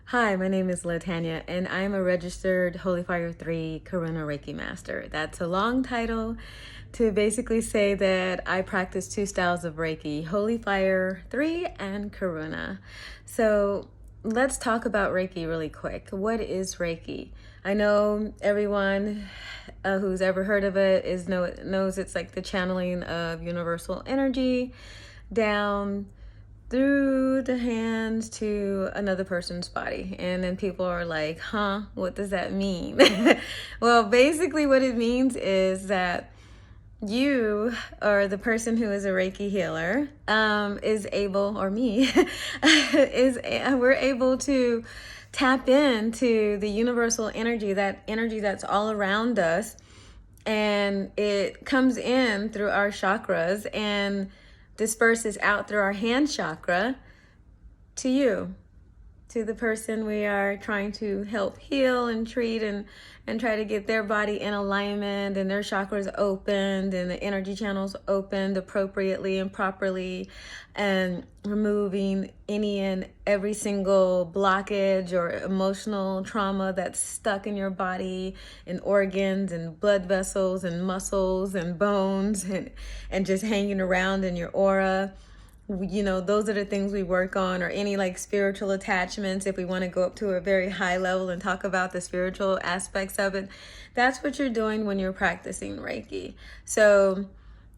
Hi, my name is LaTanya, and I'm a registered Holy Fire 3 Karuna Reiki Master. That's a long title to basically say that I practice two styles of Reiki, Holy Fire 3 and Karuna. So let's talk about Reiki really quick. What is Reiki? I know everyone who's ever heard of it knows it's like the channeling of universal energy down through the hands to another person's body. And then people are like, what does that mean? Well, basically what it means is that you, or the person who is a Reiki healer, is able, or me, we're able to tap into the universal energy, that energy that's all around us. And it comes in through our chakras and disperses out through our hand chakra to you, to the person we are trying to help heal and treat, and try to get their body in alignment and their chakras opened and the energy channels opened appropriately and properly, and removing any and every single blockage or emotional trauma that's stuck in your body, in organs and blood vessels and muscles and bones, and just hanging around in your aura. Those are the things we work on, or any like spiritual attachments. If we want to go up to a very high level and talk about the spiritual aspects of it, that's what you're doing when you're practicing Reiki. So,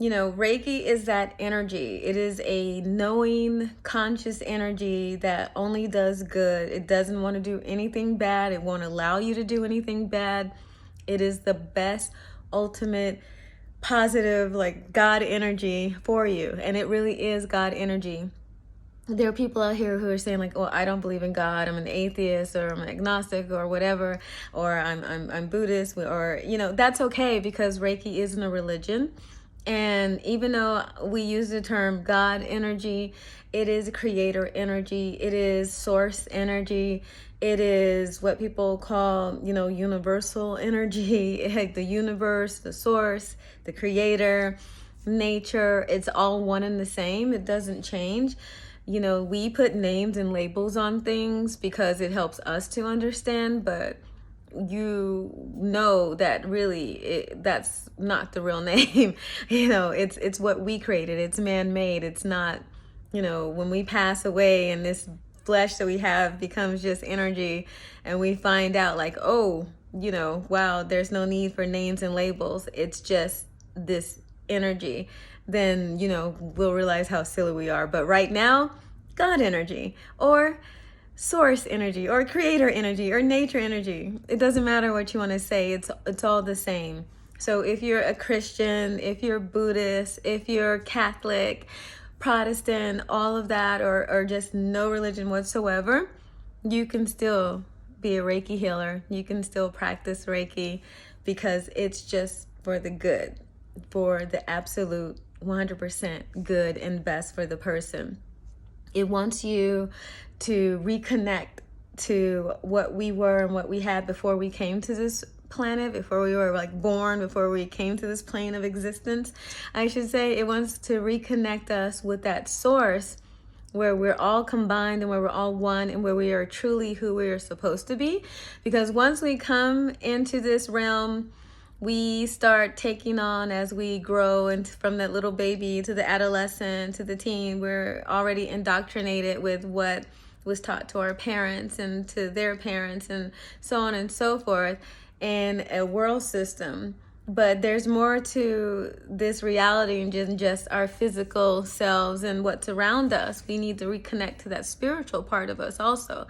Reiki is that energy. It is a knowing, conscious energy that only does good. It doesn't want to do anything bad. It won't allow you to do anything bad. It is the best, ultimate, positive, like God energy for you. And it really is God energy. There are people out here who are saying like, I don't believe in God, I'm an atheist, or I'm an agnostic, or whatever, or I'm Buddhist, or that's okay, because Reiki isn't a religion. And even though we use the term God energy, it is creator energy, it is source energy, it is what people call, universal energy, like the universe, the source, the creator, nature. It's all one and the same. It doesn't change. We put names and labels on things because it helps us to understand, but that really that's not the real name. It's what we created. It's man-made. It's not, when we pass away and this flesh that we have becomes just energy, and we find out like, wow, there's no need for names and labels, it's just this energy, then we'll realize how silly we are. But right now, God energy, or source energy, or creator energy, or nature energy, it doesn't matter what you want to say, it's all the same. So if you're a Christian, if you're Buddhist, if you're Catholic, Protestant, all of that, or just no religion whatsoever, you can still be a Reiki healer. You can still practice Reiki, because it's just for the good, for the absolute 100% good and best for the person. It wants you to reconnect to what we were and what we had before we came to this planet, before we were like born, before we came to this plane of existence, I should say. It wants to reconnect us with that source, where we're all combined and where we're all one, and where we are truly who we are supposed to be. Because once we come into this realm, we start taking on, as we grow, and from that little baby to the adolescent to the teen, we're already indoctrinated with what was taught to our parents and to their parents, and so on and so forth, in a world system. But there's more to this reality than just our physical selves and what's around us. We need to reconnect to that spiritual part of us also.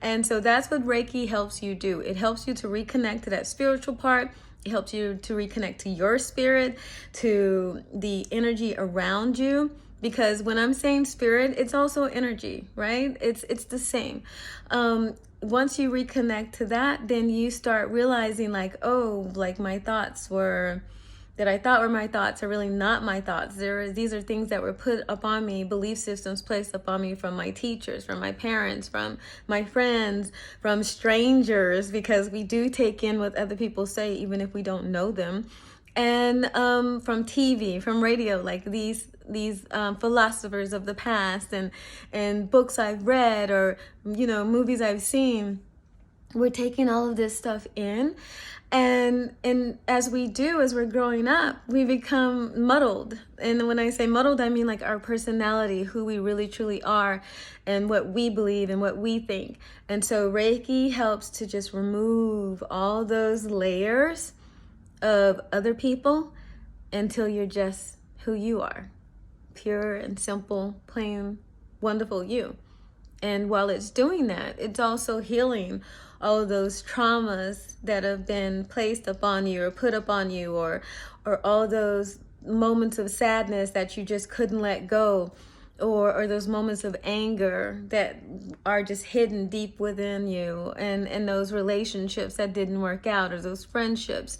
And so that's what Reiki helps you do. It helps you to reconnect to that spiritual part. It helps you to reconnect to your spirit, to the energy around you. Because when I'm saying spirit, it's also energy, right? It's the same. Once you reconnect to that, then you start realizing like, my thoughts that I thought were my thoughts are really not my thoughts. These are things that were put upon me, belief systems placed upon me from my teachers, from my parents, from my friends, from strangers, because we do take in what other people say, even if we don't know them. and from TV, from radio, like these philosophers of the past, and books I've read, or movies I've seen. We're taking all of this stuff in, and as we're growing up, we become muddled. And when I say muddled, I mean like our personality, who we really truly are, and what we believe and what we think. And so Reiki helps to just remove all those layers of other people until you're just who you are, pure and simple, plain, wonderful you. And while it's doing that, it's also healing all of those traumas that have been placed upon you or put upon you, or all those moments of sadness that you just couldn't let go, or those moments of anger that are just hidden deep within you, and those relationships that didn't work out, or those friendships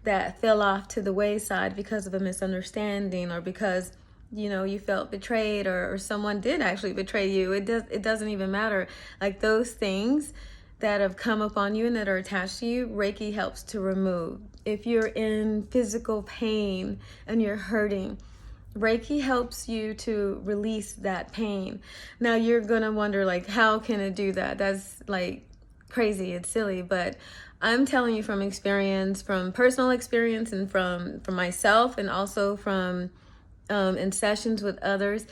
that fell off to the wayside because of a misunderstanding, or because you felt betrayed, or someone did actually betray you. It doesn't even matter. Like those things that have come upon you and that are attached to you, Reiki helps to remove. If you're in physical pain and you're hurting, Reiki helps you to release that pain. Now you're gonna wonder, like, how can it do that? That's like crazy, it's silly, but I'm telling you from experience, from personal experience, and from myself, and also from in sessions with others,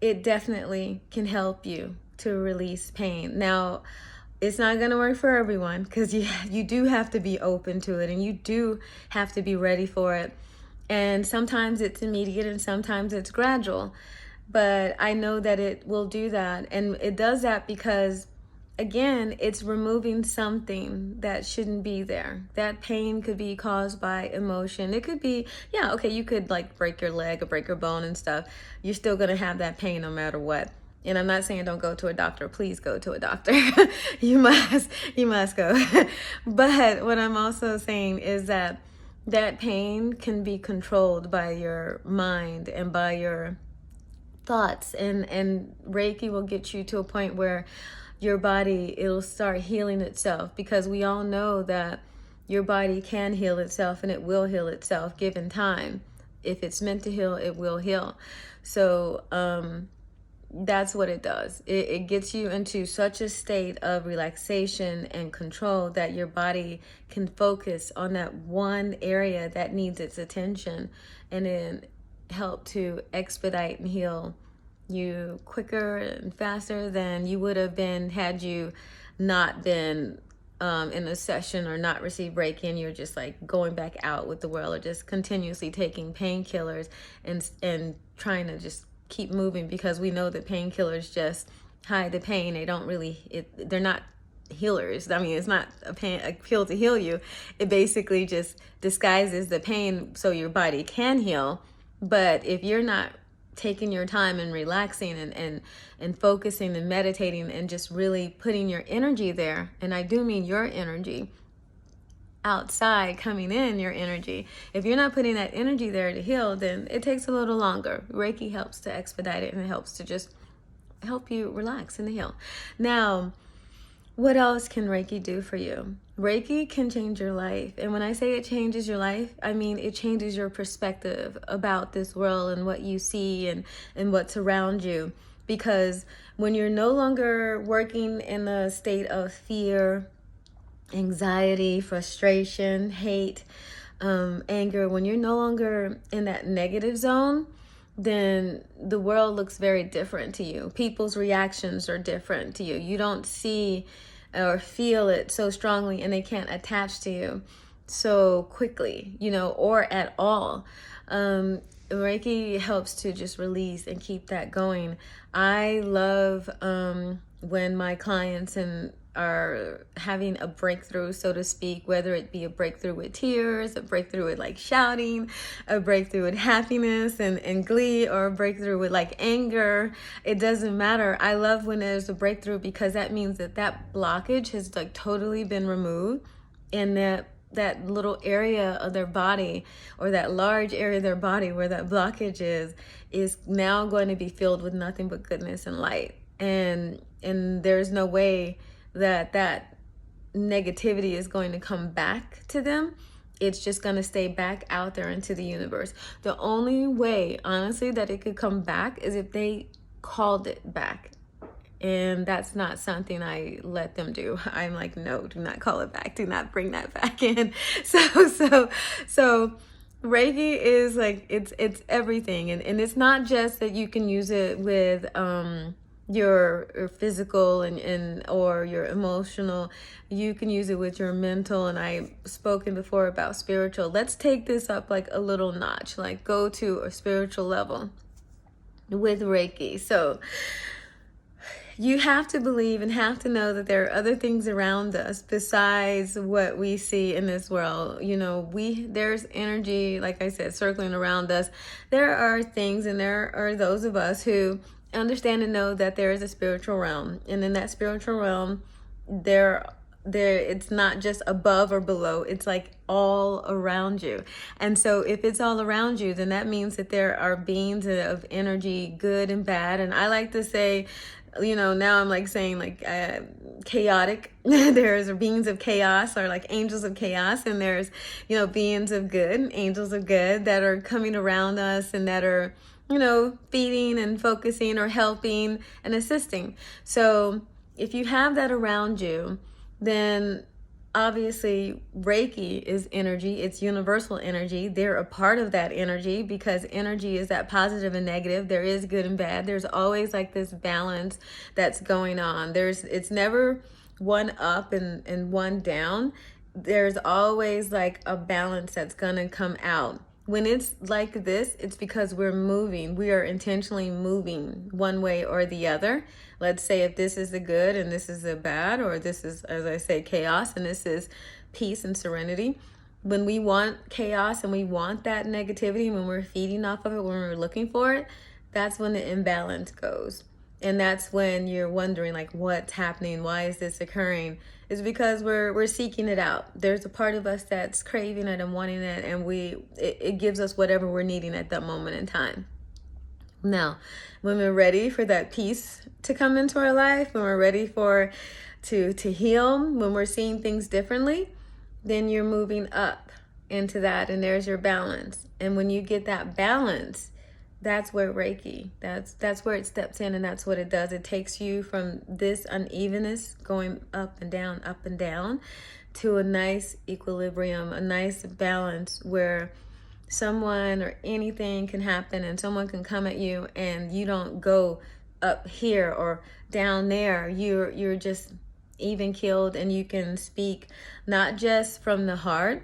it definitely can help you to release pain. Now, it's not going to work for everyone, because you do have to be open to it, and you do have to be ready for it. And sometimes it's immediate and sometimes it's gradual. But I know that it will do that. And it does that because, again, it's removing something that shouldn't be there. That pain could be caused by emotion. It could be, yeah, okay, you could like break your leg or break your bone and stuff. You're still going to have that pain no matter what. And I'm not saying don't go to a doctor. Please go to a doctor. You must go. But what I'm also saying is that pain can be controlled by your mind and by your thoughts, and Reiki will get you to a point where your body, it'll start healing itself, because we all know that your body can heal itself, and it will heal itself given time. If it's meant to heal, it will heal. So that's what it does. It gets you into such a state of relaxation and control that your body can focus on that one area that needs its attention, and then help to expedite and heal you quicker and faster than you would have been had you not been in a session, or not received Reiki, and you're just like going back out with the world, or just continuously taking painkillers and trying to just keep moving, because we know that painkillers just hide the pain. They don't really, they're not healers. I mean, it's not a pill to heal you. It basically just disguises the pain so your body can heal. But if you're not taking your time and relaxing and focusing and meditating and just really putting your energy there, and I do mean your energy, outside coming in, your energy, if you're not putting that energy there to heal, then it takes a little longer. Reiki helps to expedite it, and it helps to just help you relax and heal. Now, what else can Reiki do for you? Reiki can change your life. And when I say it changes your life, I mean it changes your perspective about this world and what you see and what's around you. Because when you're no longer working in a state of fear, anxiety, frustration, hate, anger, when you're no longer in that negative zone, then the world looks very different to you. People's reactions are different to you. You don't see or feel it so strongly, and they can't attach to you so quickly, or at all. Reiki helps to just release and keep that going. I love when my clients are having a breakthrough, so to speak, whether it be a breakthrough with tears, a breakthrough with like shouting, a breakthrough with happiness and glee, or a breakthrough with like anger. It doesn't matter. I love when there's a breakthrough, because that means that blockage has like totally been removed, and that little area of their body, or that large area of their body where that blockage is now going to be filled with nothing but goodness and light. And there's no way that negativity is going to come back to them. it's just going to stay back out there into the universe. The only way, honestly, that it could come back is if they called it back. And that's not something I let them do. I'm like, no, do not call it back. Do not bring that back in. So Reiki is like, it's everything. And it's not just that you can use it with your physical and or your emotional. You can use it with your mental. And I've spoken before about spiritual. Let's take this up like a little notch, like go to a spiritual level with Reiki. So you have to believe and have to know that there are other things around us besides what we see in this world. You know, there's energy, like I said, circling around us. There are things, and there are those of us who understand and know that there is a spiritual realm. And in that spiritual realm, there it's not just above or below, it's like all around you. And so if it's all around you, then that means that there are beings of energy, good and bad. And I like to say, you know, now I'm like saying like chaotic. There's beings of chaos, or like angels of chaos, and there's, you know, beings of good, angels of good that are coming around us and that are, you know, feeding and focusing or helping and assisting. So if you have that around you, then obviously Reiki is energy. It's universal energy. They're a part of that energy, because energy is that positive and negative. There is good and bad. There's always like this balance that's going on. It's never one up and one down. There's always like a balance that's gonna come out. When it's like this, it's because we're moving. We are intentionally moving one way or the other. Let's say if this is the good and this is the bad, or this is, as I say, chaos and this is peace and serenity. When we want chaos and we want that negativity, when we're feeding off of it, when we're looking for it, that's when the imbalance goes. And that's when you're wondering, like, what's happening? Why is this occurring? It's because we're seeking it out. There's a part of us that's craving it and wanting it, and it gives us whatever we're needing at that moment in time. Now, when we're ready for that peace to come into our life, when we're ready to heal, when we're seeing things differently, then you're moving up into that, and there's your balance. And when you get that balance, that's where Reiki, that's where it steps in, and that's what it does. It takes you from this unevenness, going up and down, to a nice equilibrium, a nice balance where someone or anything can happen and someone can come at you and you don't go up here or down there. You're just even keeled, and you can speak not just from the heart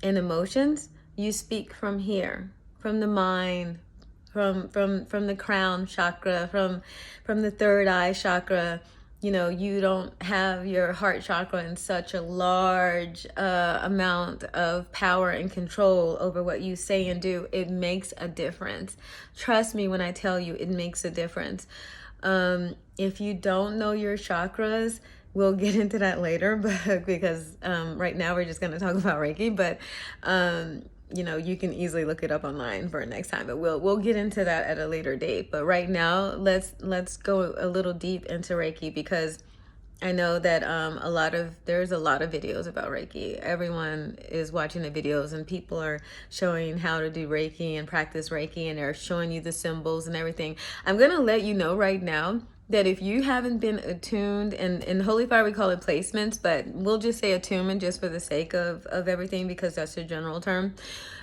and emotions. You speak from here, from the mind, from the crown chakra, from the third eye chakra. You know, you don't have your heart chakra in such a large amount of power and control over what you say and do. It makes a difference. Trust me when I tell you, it makes a difference. If you don't know your chakras, we'll get into that later, but because right now we're just going to talk about Reiki. But you know, you can easily look it up online for next time, but we'll get into that at a later date. But right now, let's go a little deep into Reiki, because I know that there's a lot of videos about Reiki. Everyone is watching the videos, and people are showing how to do Reiki and practice Reiki, and they're showing you the symbols and everything. I'm gonna let you know right now that if you haven't been attuned, and in Holy Fire we call it placements, but we'll just say attunement just for the sake of everything, because that's a general term.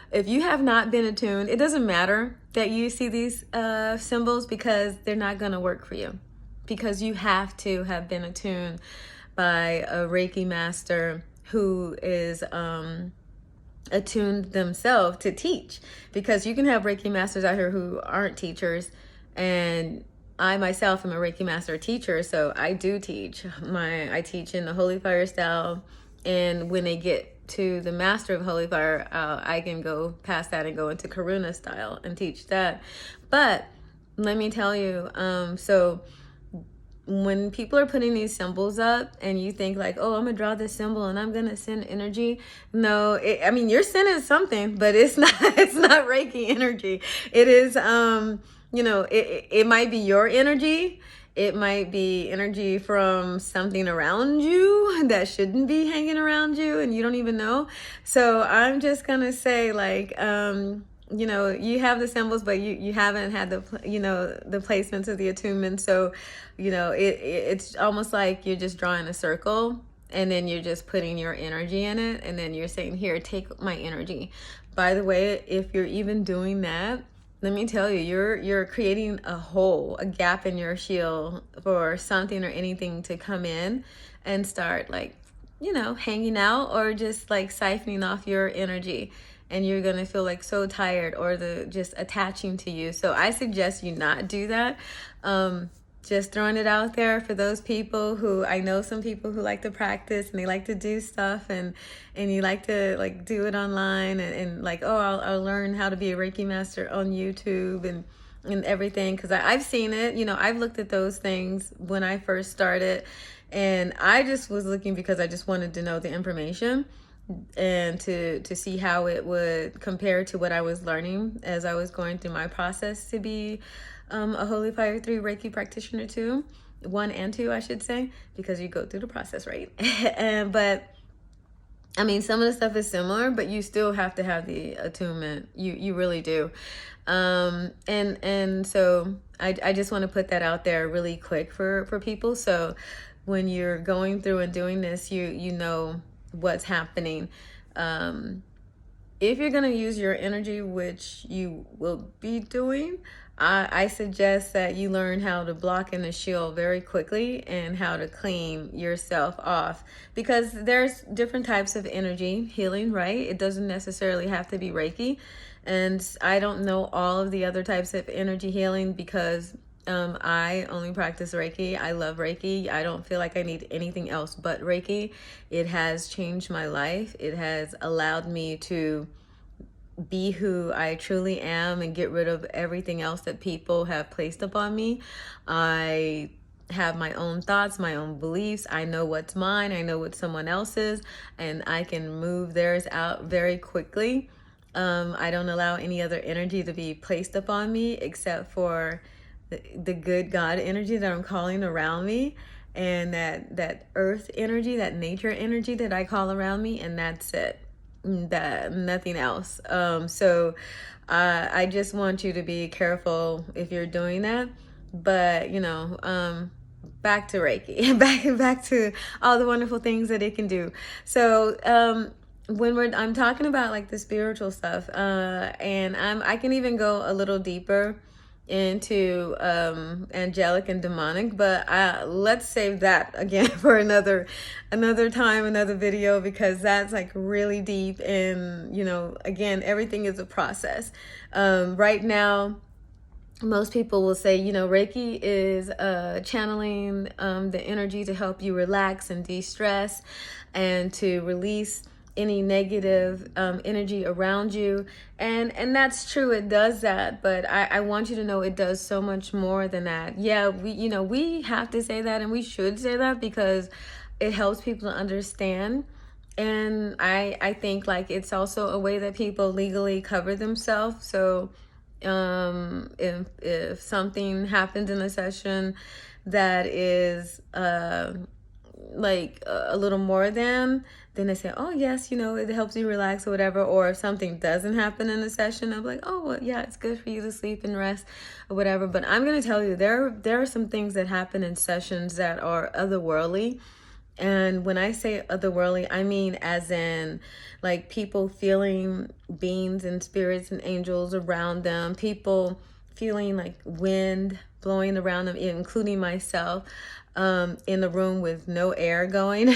If you have not been attuned, it doesn't matter that you see these symbols, because they're not going to work for you, because you have to have been attuned by a Reiki master who is attuned themselves to teach. Because you can have Reiki masters out here who aren't teachers, and I myself am a Reiki master teacher, so I do teach. I teach in the Holy Fire style, and when they get to the Master of Holy Fire, I can go past that and go into Karuna style and teach that. But let me tell you, so when people are putting these symbols up and you think like, oh, I'm gonna draw this symbol and I'm gonna send energy. No, I mean, you're sending something, but it's not Reiki energy. It is, you know, it might be your energy, It might be energy from something around you that shouldn't be hanging around you and you don't even know. So I'm just gonna say, like, you know, you have the symbols, but you haven't had the, you know, the placements of the attunement. So, you know, it's almost like you're just drawing a circle, and then you're just putting your energy in it, and then you're saying, here, take my energy. By the way, if you're even doing that, let me tell you, you're creating a hole, a gap in your shield for something or anything to come in and start, like, you know, hanging out, or just like siphoning off your energy. And you're gonna feel like so tired, or the just attaching to you. So I suggest you not do that. Just throwing it out there for those people who, I know some people who like to practice and they like to do stuff, and you like to like do it online, and like, oh, I'll learn how to be a Reiki master on YouTube and everything, because I've seen it. You know, I've looked at those things when I first started, and I just was looking because I just wanted to know the information and to see how it would compare to what I was learning as I was going through my process to be a Holy Fire 3 Reiki practitioner too. 1 and 2, I should say, because you go through the process, right? But I mean, some of the stuff is similar, but you still have to have the attunement. You really do. And so I just want to put that out there really quick for people. So when you're going through and doing this, you know what's happening. If you're going to use your energy, which you will be doing, I suggest that you learn how to block in the shield very quickly and how to clean yourself off, because there's different types of energy healing, right? It doesn't necessarily have to be Reiki. And I don't know all of the other types of energy healing, because I only practice Reiki. I love Reiki. I don't feel like I need anything else but Reiki. It has changed my life. It has allowed me to be who I truly am and get rid of everything else that people have placed upon me. I have my own thoughts, my own beliefs. I know what's mine. I know what someone else's, and I can move theirs out very quickly. I don't allow any other energy to be placed upon me except for the good God energy that I'm calling around me, and that earth energy, that nature energy that I call around me, and that's it. That nothing else. So I just want you to be careful if you're doing that. But you know, back to Reiki, back to all the wonderful things that it can do. So when I'm talking about like the spiritual stuff, and I can even go a little deeper into angelic and demonic, but let's save that again for another time, another video, because that's like really deep. And you know, again, everything is a process. Right now, most people will say, you know, Reiki is channeling the energy to help you relax and de-stress and to release any negative energy around you, and that's true, it does that, but I want you to know it does so much more than that. Yeah, we have to say that, and we should say that, because it helps people to understand. And I think like it's also a way that people legally cover themselves. So if something happens in a session that is like a little more than, then they say, oh yes, you know, it helps you relax or whatever. Or if something doesn't happen in the session, I'm like, oh well, yeah, it's good for you to sleep and rest or whatever. But I'm gonna tell you, there are some things that happen in sessions that are otherworldly. And when I say otherworldly, I mean as in like people feeling beings and spirits and angels around them, people feeling like wind blowing around them, including myself, in the room with no air going,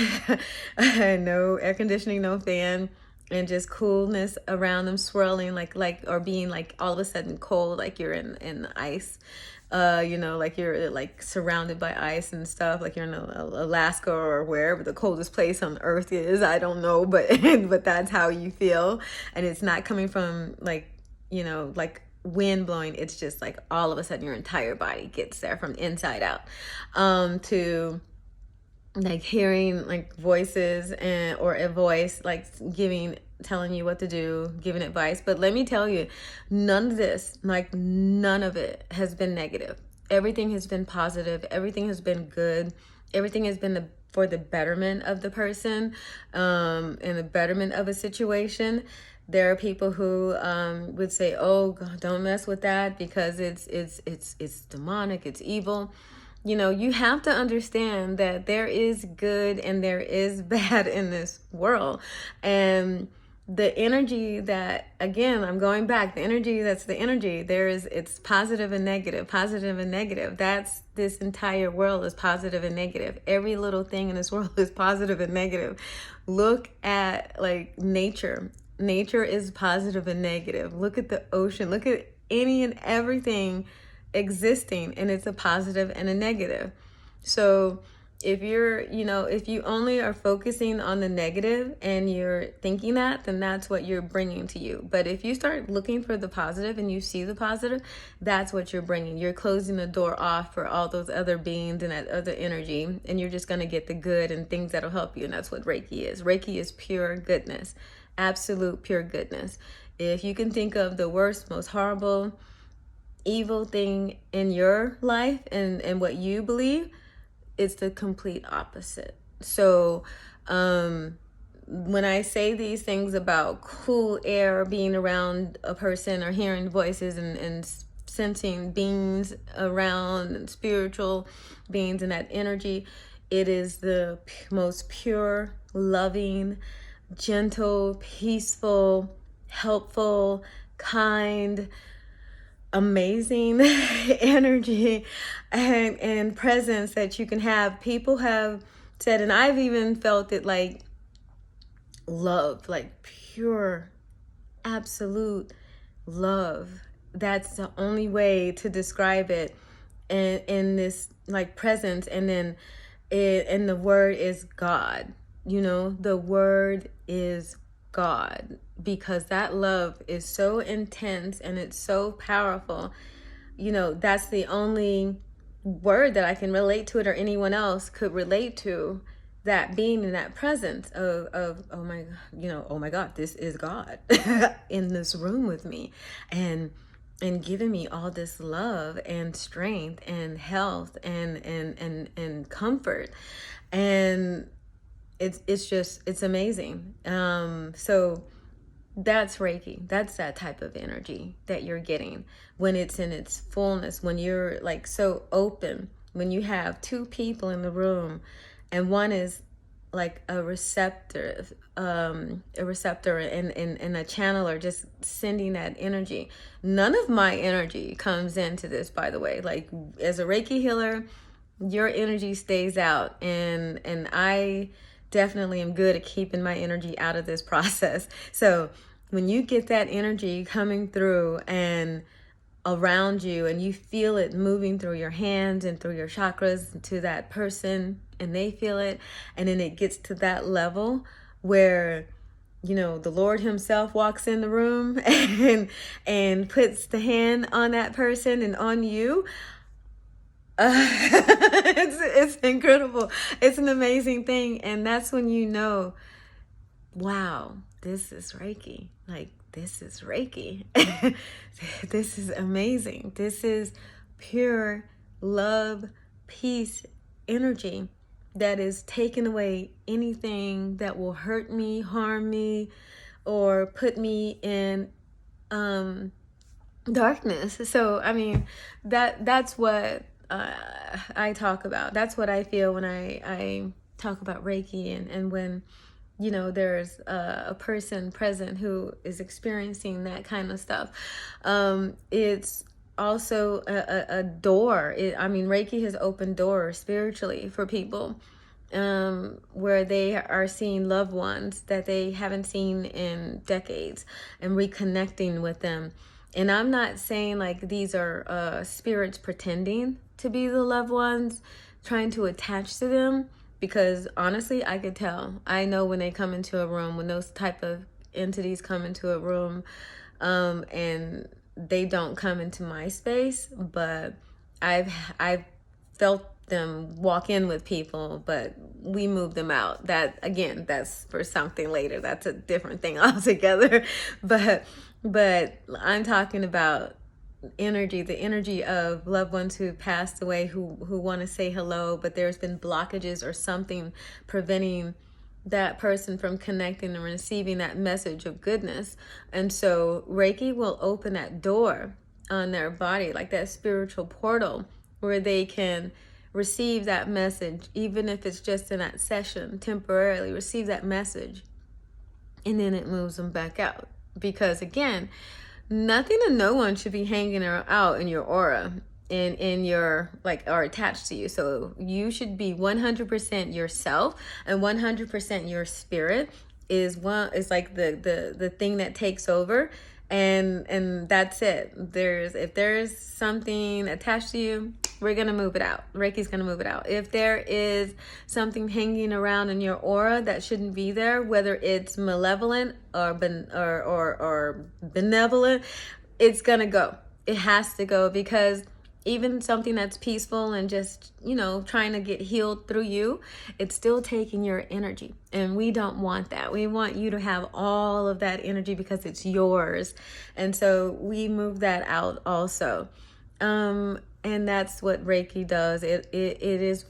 no air conditioning, no fan, and just coolness around them, swirling like or being like all of a sudden cold, like you're in ice. You know, like you're like surrounded by ice and stuff, like you're in Alaska or wherever the coldest place on earth is. I don't know, but but that's how you feel. And it's not coming from like, you know, like wind blowing. It's just like all of a sudden your entire body gets there from inside out. To like hearing like voices or a voice like telling you what to do, giving advice. But let me tell you, none of this, like none of it has been negative. everything has been positive. Everything has been good. Everything has been for the betterment of the person, and the betterment of a situation. There are people who would say, "Oh, God, don't mess with that because it's demonic, it's evil." You know, you have to understand that there is good and there is bad in this world. And the energy that, again, I'm going back, the energy that's the energy, it's positive and negative, positive and negative. That's, this entire world is positive and negative. Every little thing in this world is positive and negative. Look at like nature. Nature is positive and negative. Look at the ocean. Look at any and everything existing, and it's a positive and a negative. So if if you only are focusing on the negative and you're thinking that, then that's what you're bringing to you. But if you start looking for the positive and you see the positive, that's what you're bringing. You're closing the door off for all those other beings and that other energy, and you're just going to get the good and things that'll help you. And that's what Reiki is. Reiki is pure goodness, absolute pure goodness. If you can think of the worst, most horrible, evil thing in your life and what you believe, it's the complete opposite. So when I say these things about cool air, being around a person or hearing voices and sensing beings around and spiritual beings and that energy, it is the most pure, loving, gentle, peaceful, helpful, kind, amazing energy and presence that you can have. People have said, and I've even felt it, like love, like pure, absolute love. That's the only way to describe it in this like presence. And then and the word is God. You know, the word is God, because that love is so intense and it's so powerful. You know, that's the only word that I can relate to it, or anyone else could relate to, that being in that presence of oh my God, this is God in this room with me, and giving me all this love and strength and health and comfort. And it's amazing. So that's Reiki. That's that type of energy that you're getting when it's in its fullness, when you're like so open, when you have two people in the room and one is like a receptor and a channeler, just sending that energy. None of my energy comes into this, by the way. Like, as a Reiki healer, your energy stays out, and I definitely am good at keeping my energy out of this process. So when you get that energy coming through and around you, and you feel it moving through your hands and through your chakras to that person, and they feel it, and then it gets to that level where, you know, the Lord himself walks in the room and puts the hand on that person and on you. It's incredible. It's an amazing thing. And that's when you know, wow, this is Reiki. Like, this is Reiki. This is amazing. This is pure love, peace, energy that is taking away anything that will hurt me, harm me, or put me in darkness. So, I mean, that's what I talk about. That's what I feel when I talk about Reiki, and when, you know, there's a person present who is experiencing that kind of stuff. It's also a door. Reiki has opened doors spiritually for people, where they are seeing loved ones that they haven't seen in decades and reconnecting with them. And I'm not saying like these are spirits pretending to be the loved ones, trying to attach to them, because honestly, I could tell. I know when they come into a room, when those type of entities come into a room, and they don't come into my space, but I've felt them walk in with people, but we move them out. That, again, that's for something later. That's a different thing altogether. But I'm talking about energy, the energy of loved ones who passed away, who want to say hello, but there's been blockages or something preventing that person from connecting and receiving that message of goodness. And so Reiki will open that door on their body, like that spiritual portal, where they can receive that message, even if it's just in that session, temporarily receive that message, and then it moves them back out. Because again, nothing and no one should be hanging out in your aura, in your, like, are attached to you. So you should be 100% yourself, and 100% your spirit is like the thing that takes over, and that's it. If there's something attached to you, we're gonna move it out. Reiki's gonna move it out. If there is something hanging around in your aura that shouldn't be there, whether it's malevolent or benevolent, it's gonna go. It has to go, because even something that's peaceful and just, trying to get healed through you, it's still taking your energy. And we don't want that. We want you to have all of that energy because it's yours. And so we move that out also. And that's what Reiki does. It is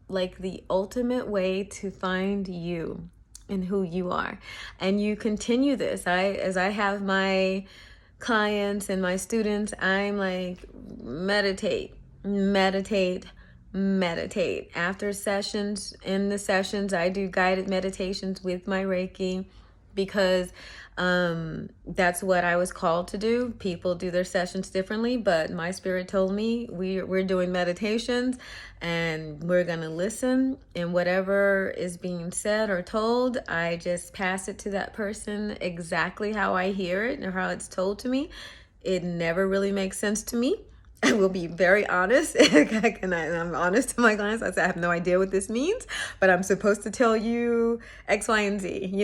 like the ultimate way to find you and who you are. And you continue this. As I have my clients and my students, I'm like, meditate. After sessions, in the sessions, I do guided meditations with my Reiki, because that's what I was called to do. People do their sessions differently, but my spirit told me we're doing meditations, and we're gonna listen, and whatever is being said or told, I just pass it to that person exactly how I hear it or how it's told to me. It never really makes sense to me. I will be very honest, and I'm honest to my clients. I say, I have no idea what this means, but I'm supposed to tell you X, Y, and Z,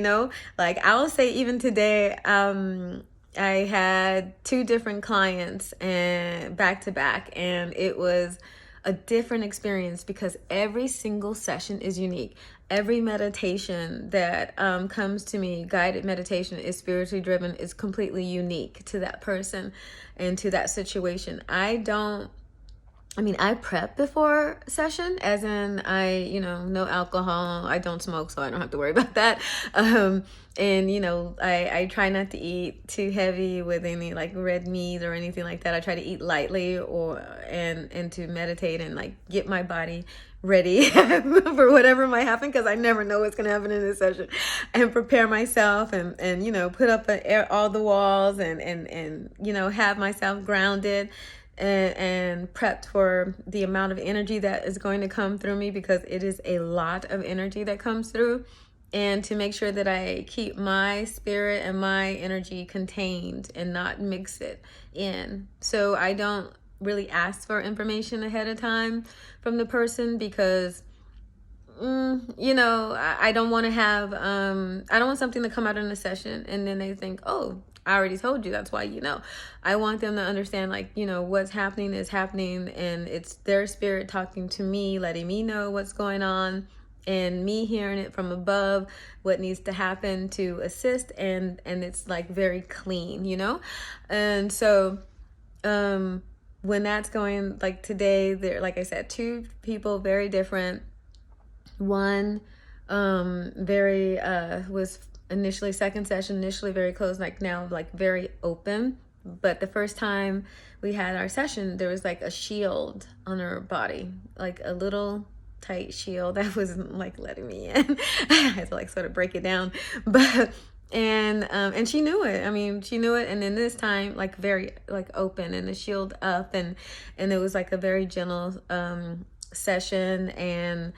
Like, I will say, even today, I had 2 different clients and back to back, and it was a different experience because every single session is unique. Every meditation that comes to me, guided meditation, is spiritually driven, is completely unique to that person and to that situation. I prep before session, as in no alcohol. I don't smoke, so I don't have to worry about that. I try not to eat too heavy with any like red meat or anything like that. I try to eat lightly and to meditate and like get my body ready for whatever might happen, because I never know what's going to happen in this session, and prepare myself and put up all the walls and have myself grounded and prepped for the amount of energy that is going to come through me, because it is a lot of energy that comes through, and to make sure that I keep my spirit and my energy contained and not mix it in. So I don't really ask for information ahead of time from the person, because I don't want to have I don't want something to come out in a session and then they think, oh, I already told you, that's why I want them to understand, like, what's happening is happening, and it's their spirit talking to me, letting me know what's going on, and me hearing it from above, what needs to happen to assist, and it's like very clean, and so when that's going, like today, there, like I said, 2 people, very different. One was initially, second session, initially very close, like now like very open. But the first time we had our session, there was like a shield on her body, like a little tight shield that wasn't like letting me in. I had to like sort of break it down, but and she knew it. She knew it. And then this time, like very like open and the shield up, and it was like a very gentle session, and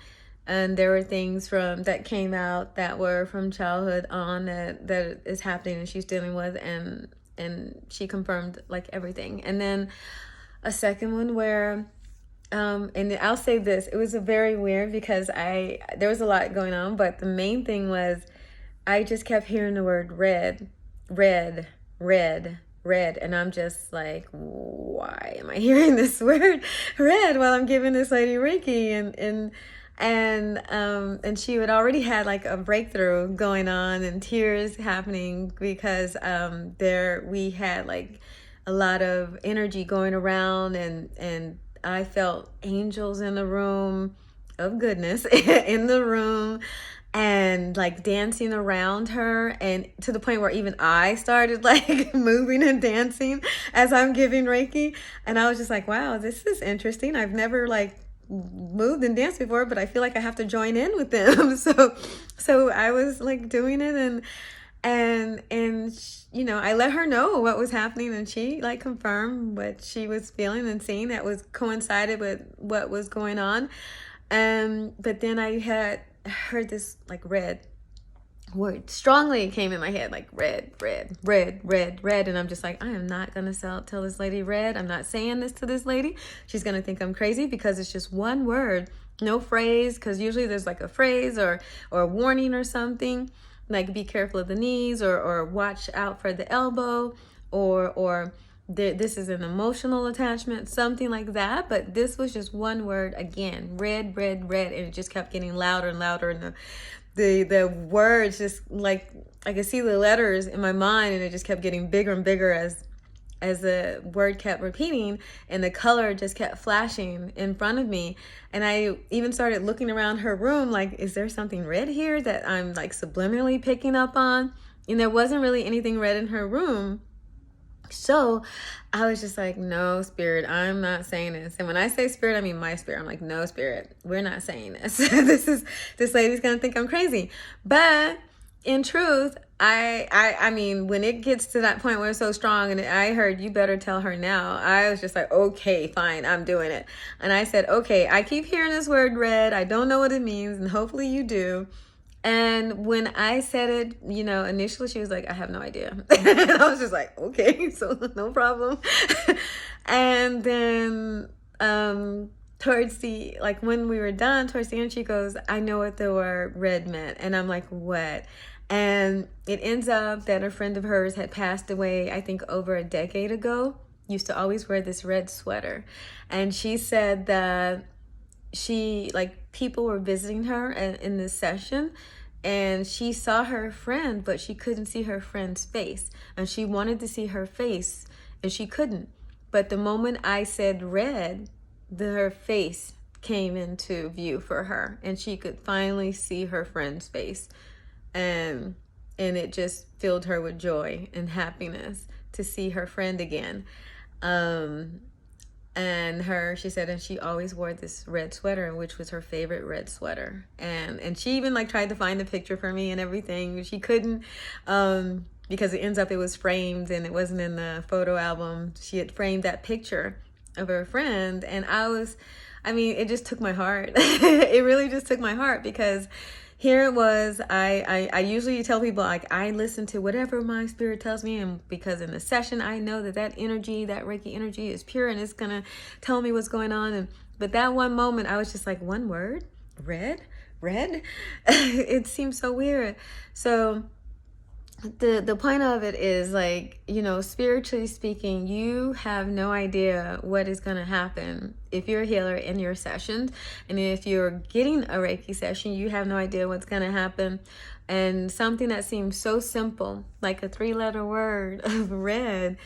there were things that came out that were from childhood on that is happening and she's dealing with, and she confirmed like everything. And then a second one where and I'll say this, it was a very weird, because there was a lot going on, but the main thing was I just kept hearing the word red, and I'm just like, why am I hearing this word red while I'm giving this lady Reiki? And she had already had like a breakthrough going on and tears happening, because we had like a lot of energy going around, and I felt angels in the room of goodness in the room, and like dancing around her, and to the point where even I started like moving and dancing as I'm giving Reiki. And I was just like, wow, this is interesting. I've never like moved and danced before, but I feel like I have to join in with them. So I was like doing it, and you know, I let her know what was happening, and she like confirmed what she was feeling and seeing that was coincided with what was going on. But then I had heard this like red word strongly came in my head, like red, red, red, red, red. And I'm just like, I am not going to tell this lady red. I'm not saying this to this lady. She's going to think I'm crazy because it's just one word, no phrase. Because usually there's like a phrase or a warning or something, like be careful of the knees, or watch out for the elbow, or this is an emotional attachment, something like that. But this was just one word again, red, red, red. And it just kept getting louder and louder. And the words just like, I could see the letters in my mind, and it just kept getting bigger and bigger as the word kept repeating, and the color just kept flashing in front of me. And I even started looking around her room like, is there something red here that I'm like subliminally picking up on? And there wasn't really anything red in her room. So I was just like, no, spirit, I'm not saying this. And when I say spirit, I mean my spirit. I'm like, no, spirit, we're not saying this. This lady's gonna think I'm crazy. But in truth, I mean, when it gets to that point where it's so strong, and I heard, you better tell her now, I was just like, okay, fine, I'm doing it. And I said, okay, I keep hearing this word red. I don't know what it means, and hopefully you do. And when I said it, you know, initially she was like, I have no idea. And I was just like, okay, so no problem. And then towards the, like when we were done, towards the end, she goes, I know what the word red meant. And I'm like, what? And it ends up that a friend of hers had passed away, I think over a decade ago, used to always wear this red sweater. And she said that she, like, people were visiting her in this session, and she saw her friend, but she couldn't see her friend's face, and she wanted to see her face and she couldn't. But the moment I said red, her face came into view for her, and she could finally see her friend's face, and it just filled her with joy and happiness to see her friend again. And she said, and she always wore this red sweater, which was her favorite red sweater. And she even like tried to find the picture for me and everything. She couldn't, because it was framed and it wasn't in the photo album. She had framed that picture of her friend. And it just took my heart. It really just took my heart, because here it was. I usually tell people, like, I listen to whatever my spirit tells me, and because in the session I know that energy, that Reiki energy, is pure and it's gonna tell me what's going on. But that one moment, I was just like, one word, red. It seems so weird. So the point of it is, like, you know, spiritually speaking, you have no idea what is going to happen if you're a healer in your sessions. And if you're getting a Reiki session, you have no idea what's going to happen. And something that seems so simple, like a 3-letter word of red,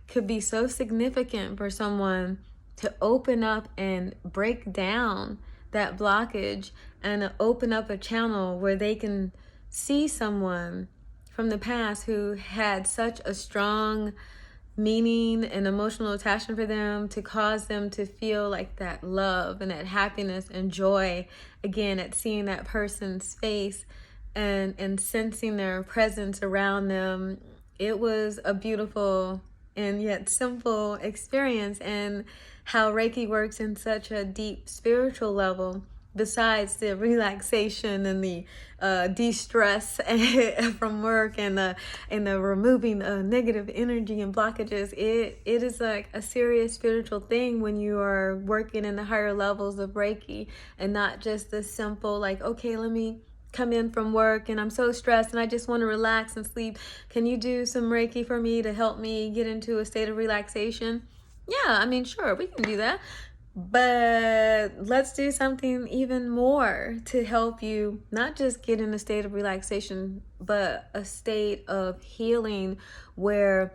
could be so significant for someone to open up and break down that blockage, and open up a channel where they can see someone from the past who had such a strong meaning and emotional attachment for them, to cause them to feel like that love and that happiness and joy again at seeing that person's face and sensing their presence around them. It was a beautiful and yet simple experience, and how Reiki works in such a deep spiritual level, besides the relaxation and the de-stress from work, and the removing negative energy and blockages. It is like a serious spiritual thing when you are working in the higher levels of Reiki, and not just the simple, like, okay, let me come in from work and I'm so stressed and I just want to relax and sleep. Can you do some Reiki for me to help me get into a state of relaxation? Yeah, I mean, sure, we can do that. But let's do something even more to help you not just get in a state of relaxation, but a state of healing where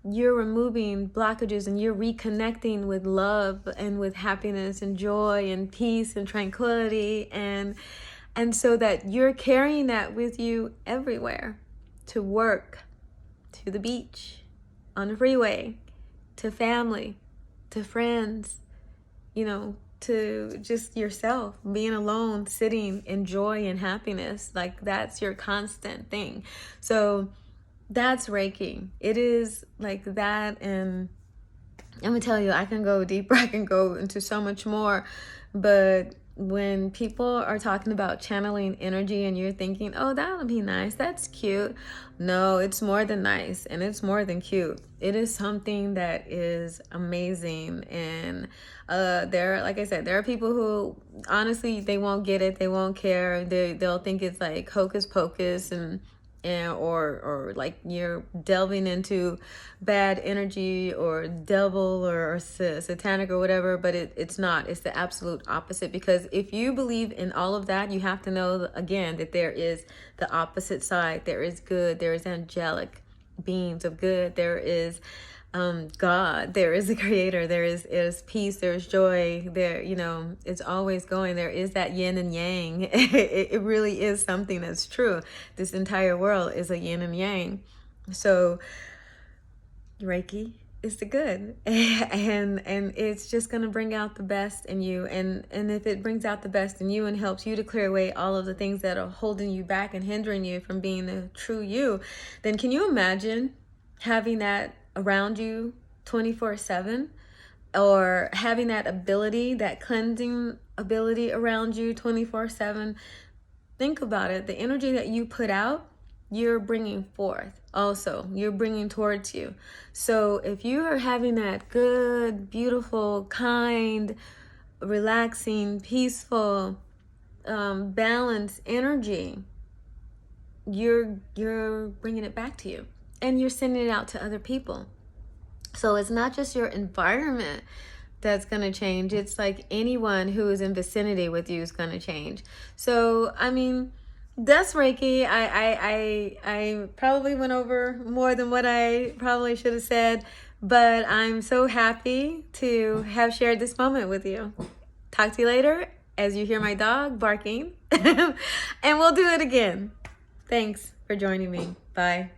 you're removing blockages and you're reconnecting with love and with happiness and joy and peace and tranquility, and so that you're carrying that with you everywhere, to work, to the beach, on the freeway, to family, to friends, to just yourself, being alone, sitting in joy and happiness. Like, that's your constant thing. So that's Reiki. It is like that. And I'm gonna tell you, I can go deeper, I can go into so much more, but when people are talking about channeling energy and you're thinking, oh, that would be nice, that's cute. No, it's more than nice, and it's more than cute. It is something that is amazing. And like I said, there are people who honestly, they won't get it, they won't care, they'll think it's like hocus pocus, or like you're delving into bad energy or devil or satanic or whatever, but it's not. It's the absolute opposite. Because if you believe in all of that, you have to know, again, that there is the opposite side. There is good, there is angelic beings of good, there is God, there is a creator, there is peace, there's joy, there, it's always going. There is that yin and yang. It really is something that's true. This entire world is a yin and yang. So Reiki is the good, and it's just going to bring out the best in you. And if it brings out the best in you and helps you to clear away all of the things that are holding you back and hindering you from being the true you, then can you imagine having that around you 24/7, or having that ability, that cleansing ability around you 24/7? Think about it. The energy that you put out, you're bringing forth also, you're bringing towards you. So if you are having that good, beautiful, kind, relaxing, peaceful, balanced energy, you're bringing it back to you, and you're sending it out to other people. So it's not just your environment that's going to change. It's like anyone who is in vicinity with you is going to change. So, I mean, that's Reiki. I probably went over more than what I probably should have said, but I'm so happy to have shared this moment with you. Talk to you later as you hear my dog barking, and we'll do it again. Thanks for joining me. Bye.